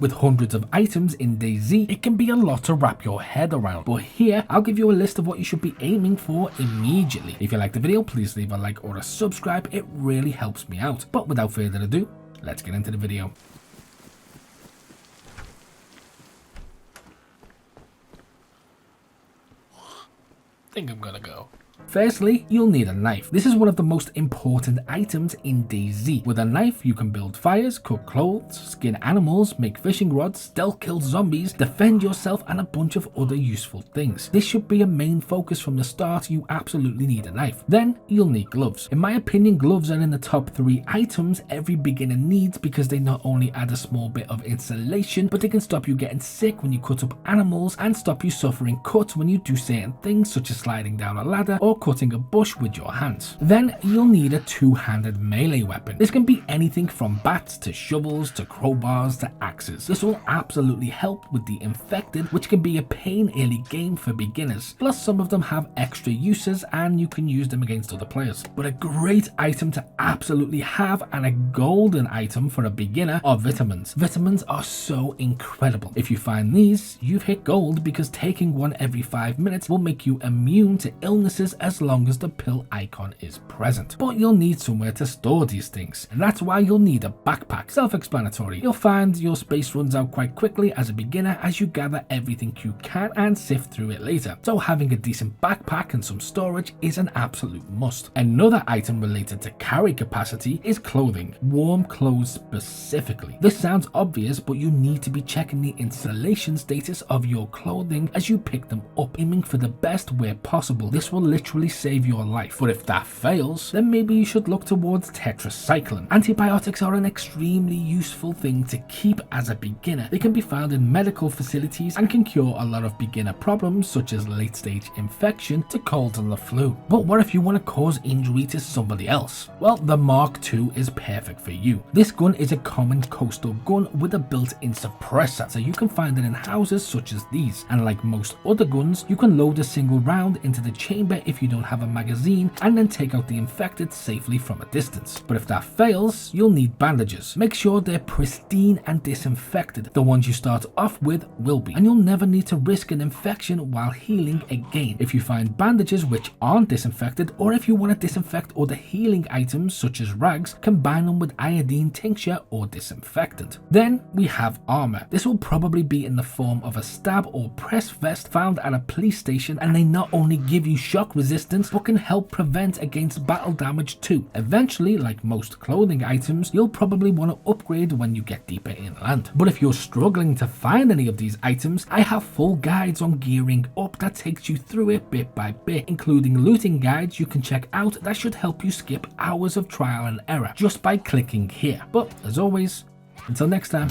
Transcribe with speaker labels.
Speaker 1: With hundreds of items in DayZ, it can be a lot to wrap your head around, but here I'll give you a list of what you should be aiming for immediately. If you like the video, please leave a like or a subscribe, it really helps me out. But without further ado, let's get into the video. Think I'm gonna go. Firstly, you'll need a knife. This is one of the most important items in DayZ. With a knife, you can build fires, cook clothes, skin animals, make fishing rods, stealth kill zombies, defend yourself, and a bunch of other useful things. This should be a main focus from the start. You absolutely need a knife. Then, you'll need gloves. In my opinion, gloves are in the top 3 items every beginner needs because they not only add a small bit of insulation, but they can stop you getting sick when you cut up animals and stop you suffering cuts when you do certain things such as sliding down a ladder or cutting a bush with your hands. Then you'll need a two-handed melee weapon. This can be anything from bats to shovels to crowbars to axes. This will absolutely help with the infected, which can be a pain early game for beginners. Plus some of them have extra uses and you can use them against other players. But a great item to absolutely have and a golden item for a beginner are vitamins. Vitamins are so incredible. If you find these, you've hit gold because taking one every 5 minutes will make you immune to illnesses as long as the pill icon is present. But you'll need somewhere to store these things, and that's why you'll need a backpack. Self-explanatory. You'll find your space runs out quite quickly as a beginner as you gather everything you can and sift through it later. So having a decent backpack and some storage is an absolute must. Another item related to carry capacity is clothing. Warm clothes specifically. This sounds obvious, but you need to be checking the insulation status of your clothing as you pick them up, aiming for the best where possible. This will literally save your life, but if that fails, then maybe you should look towards tetracycline. Antibiotics are an extremely useful thing to keep as a beginner. They can be found in medical facilities and can cure a lot of beginner problems such as late stage infection to colds and the flu. But what if you want to cause injury to somebody else? Well, the Mark II is perfect for you. This gun is a common coastal gun with a built-in suppressor, so you can find it in houses such as these, and like most other guns, you can load a single round into the chamber if you don't have a magazine and then take out the infected safely from a distance. But if that fails, you'll need bandages. Make sure they're pristine and disinfected. The ones you start off with will be, and you'll never need to risk an infection while healing again. If you find bandages which aren't disinfected, or if you want to disinfect other healing items such as rags, combine them with iodine tincture or disinfectant. Then we have armor. This will probably be in the form of a stab or press vest found at a police station, and they not only give you shock resistance but can help prevent against battle damage too. Eventually, like most clothing items, you'll probably want to upgrade when you get deeper inland. But if you're struggling to find any of these items, I have full guides on gearing up that takes you through it bit by bit, including looting guides you can check out that should help you skip hours of trial and error just by clicking here. But as always, until next time.